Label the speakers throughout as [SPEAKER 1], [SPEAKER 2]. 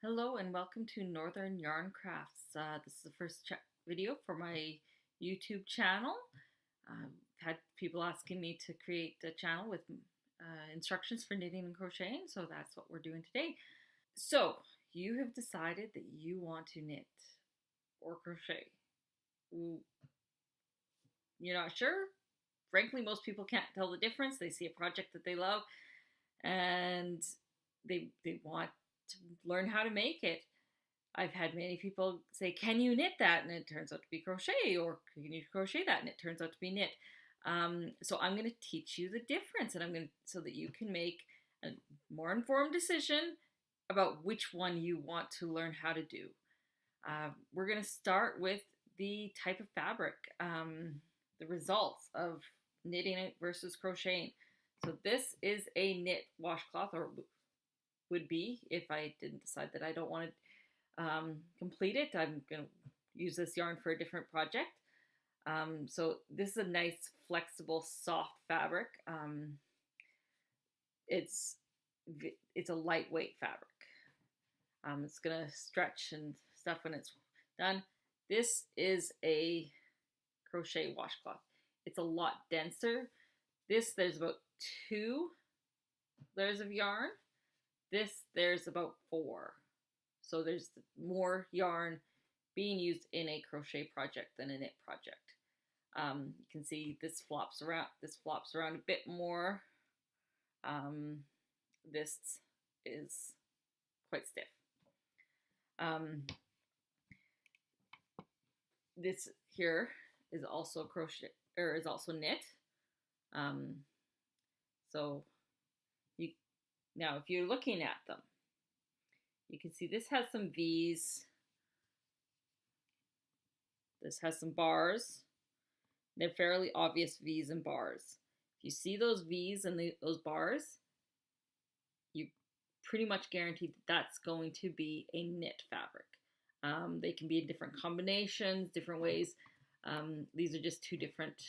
[SPEAKER 1] Hello and welcome to Northern Yarn Crafts. This is the first video for my YouTube channel. I've had people asking me to create a channel with instructions for knitting and crocheting, so that's what we're doing today. So, you have decided that you want to knit or crochet. You're not sure? Frankly, most people can't tell the difference. They see a project that they love and they want to learn how to make it. I've had many people say, "Can you knit that?" And it turns out to be crochet, or "Can you crochet that?" And it turns out to be knit. So I'm going to teach you the difference, and so that you can make a more informed decision about which one you want to learn how to do. We're going to start with the type of fabric, the results of knitting it versus crocheting. So this is a knit washcloth, or would be if I didn't decide that I don't want to complete it. I'm going to use this yarn for a different project. So this is a nice, flexible, soft fabric. It's a lightweight fabric. It's going to stretch and stuff when it's done. This is a crochet washcloth. It's a lot denser. There's about 2 layers of yarn. There's about 4. So there's more yarn being used in a crochet project than a knit project. You can see this flops around a bit more. This is quite stiff. This here is also crochet, or is also knit. So now if you're looking at them, you can see this has some V's. This has some bars. They're fairly obvious V's and bars. If you see those V's and those bars, you pretty much guaranteed that that's going to be a knit fabric. They can be in different combinations, different ways. These are just 2 different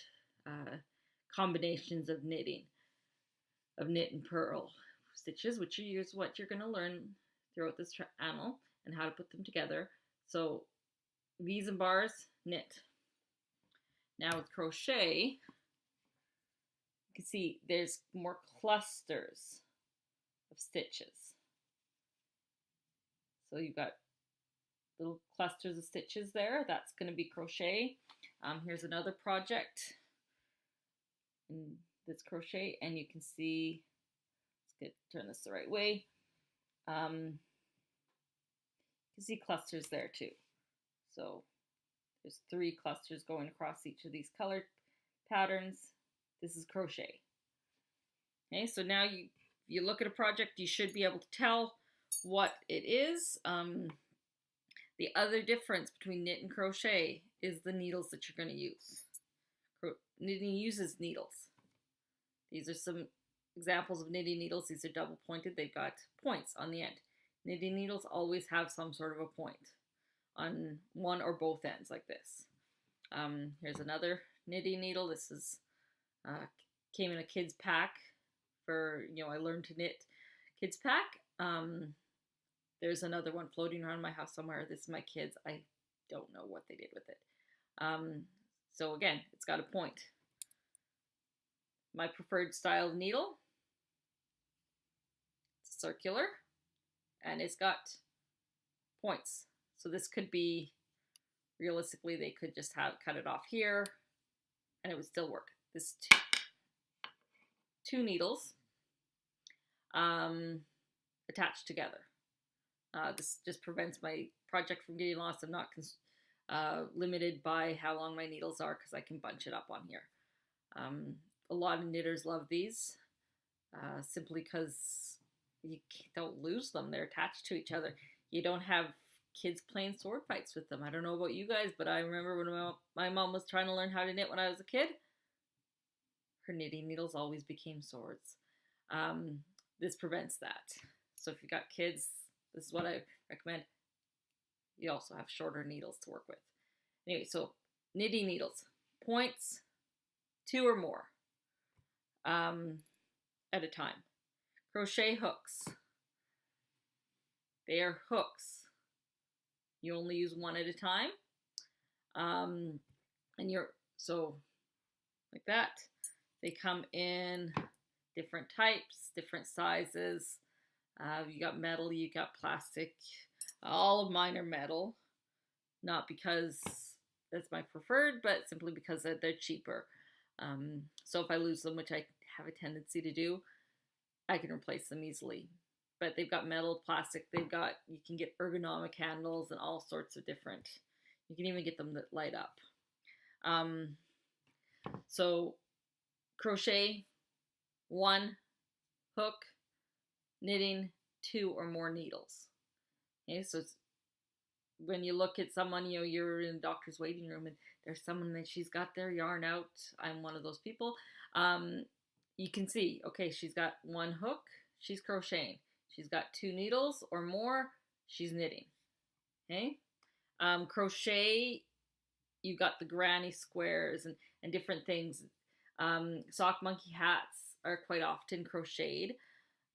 [SPEAKER 1] combinations of knitting, of knit and purl stitches, which is what you're going to learn throughout this channel and how to put them together. So V's and bars, knit. Now with crochet, you can see there's more clusters of stitches. So you've got little clusters of stitches there. That's going to be crochet. Here's another project that's crochet, and you can see, let's turn this the right way. You can see clusters there too. So there's 3 clusters going across each of these colored patterns. This is crochet. Okay, so now you look at a project, you should be able to tell what it is. The other difference between knit and crochet is the needles that you're going to use. Knitting uses needles. These are some examples of knitting needles. These are double pointed. They've got points on the end. Knitting needles always have some sort of a point on one or both ends, like this. Here's another knitting needle. This is came in a kids pack for, I learned to knit kids pack. There's another one floating around my house somewhere. This is my kids. I don't know what they did with it. So again, it's got a point. My preferred style of needle, it's circular, and it's got points. So this could be, realistically, they could just cut it off here, and it would still work. This two needles attached together. This just prevents my project from getting lost. I'm not limited by how long my needles are, because I can bunch it up on here. A lot of knitters love these, simply because you don't lose them. They're attached to each other. You don't have kids playing sword fights with them. I don't know about you guys, but I remember when my mom was trying to learn how to knit when I was a kid, her knitting needles always became swords. This prevents that. So if you've got kids, this is what I recommend. You also have shorter needles to work with. Anyway, so knitting needles, points, 2 or more at a time. Crochet hooks. They are hooks. You only use one at a time. And so like that. They come in different types, different sizes. You got metal, you got plastic. All of mine are metal, not because that's my preferred, but simply because they're cheaper. So if I lose them, which I have a tendency to do, I can replace them easily. But they've got metal, plastic, you can get ergonomic handles and all sorts of different, you can even get them that light up. So crochet, 1 hook, knitting, 2 or more needles. Okay, so when you look at someone, you're in a doctor's waiting room and there's someone that she's got their yarn out. I'm one of those people. You can see, okay, she's got 1 hook, she's crocheting. She's got 2 needles or more, she's knitting. Okay, crochet, you got the granny squares and different things. Sock monkey hats are quite often crocheted.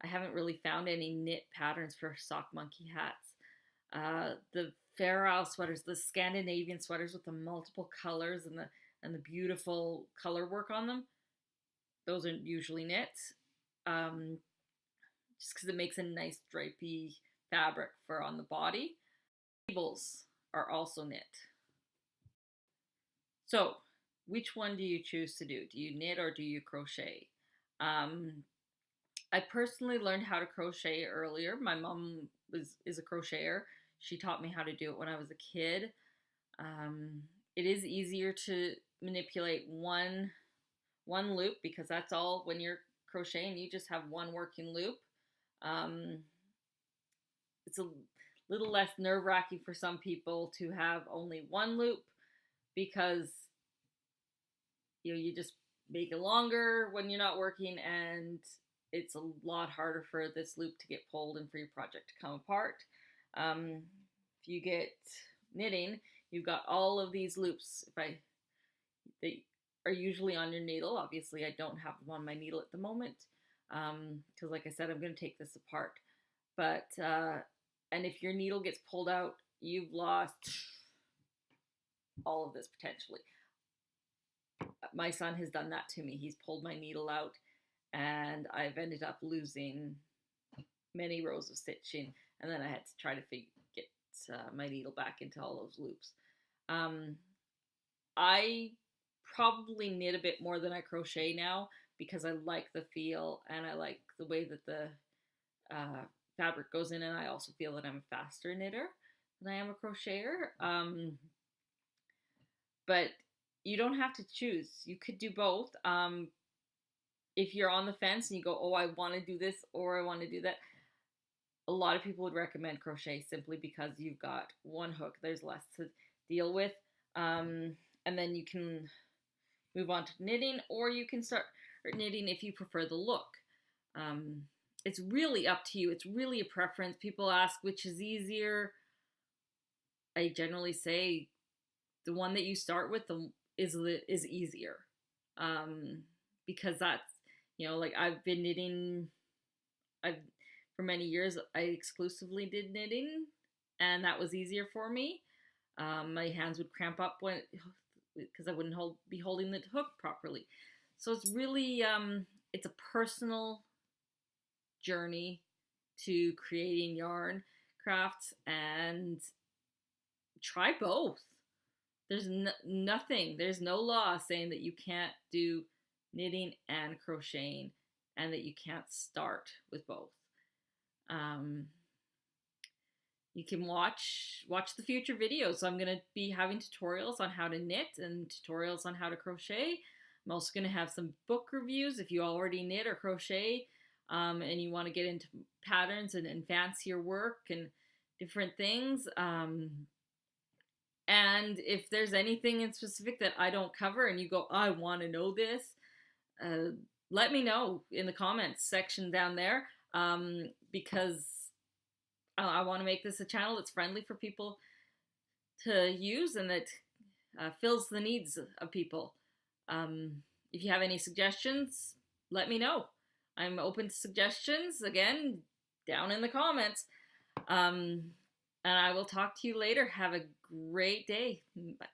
[SPEAKER 1] I haven't really found any knit patterns for sock monkey hats. The Fair Isle sweaters, the Scandinavian sweaters with the multiple colors and the beautiful color work on them, those are usually knit. Just because it makes a nice drapey fabric for on the body. Cables are also knit. So, which one do you choose to do? Do you knit or do you crochet? I personally learned how to crochet earlier. My mom is a crocheter. She taught me how to do it when I was a kid. It is easier to manipulate one loop because that's all when you're crocheting. You just have one working loop. It's a little less nerve-wracking for some people to have only one loop because you just make it longer when you're not working, and it's a lot harder for this loop to get pulled and for your project to come apart. If you get knitting, you've got all of these loops. They are usually on your needle. Obviously, I don't have them on my needle at the moment because, like I said, I'm going to take this apart. But and if your needle gets pulled out, you've lost all of this potentially. My son has done that to me. He's pulled my needle out, and I've ended up losing many rows of stitching, and then I had to try to get my needle back into all those loops. I probably knit a bit more than I crochet now because I like the feel and I like the way that the fabric goes in, and I also feel that I'm a faster knitter than I am a crocheter. But you don't have to choose. You could do both. If you're on the fence and you go, oh, I want to do this or I want to do that, a lot of people would recommend crochet simply because you've got one hook. There's less to deal with. And then you can move on to knitting, or you can start knitting if you prefer the look. It's really up to you. It's really a preference. People ask which is easier. I generally say the one that you start with is easier. Because that's, like I've been knitting, for many years, I exclusively did knitting, and that was easier for me. My hands would cramp up because I wouldn't be holding the hook properly. So it's really, it's a personal journey to creating yarn crafts, and try both. There's nothing, there's no law saying that you can't do knitting and crocheting and that you can't start with both. You can watch the future videos. So I'm going to be having tutorials on how to knit and tutorials on how to crochet. I'm also going to have some book reviews if you already knit or crochet and you want to get into patterns and fancier work and different things. And if there's anything in specific that I don't cover and you go, I want to know this, let me know in the comments section down there, because I want to make this a channel that's friendly for people to use and that fills the needs of people. If you have any suggestions, let me know. I'm open to suggestions, again, down in the comments. And I will talk to you later. Have a great day. Bye.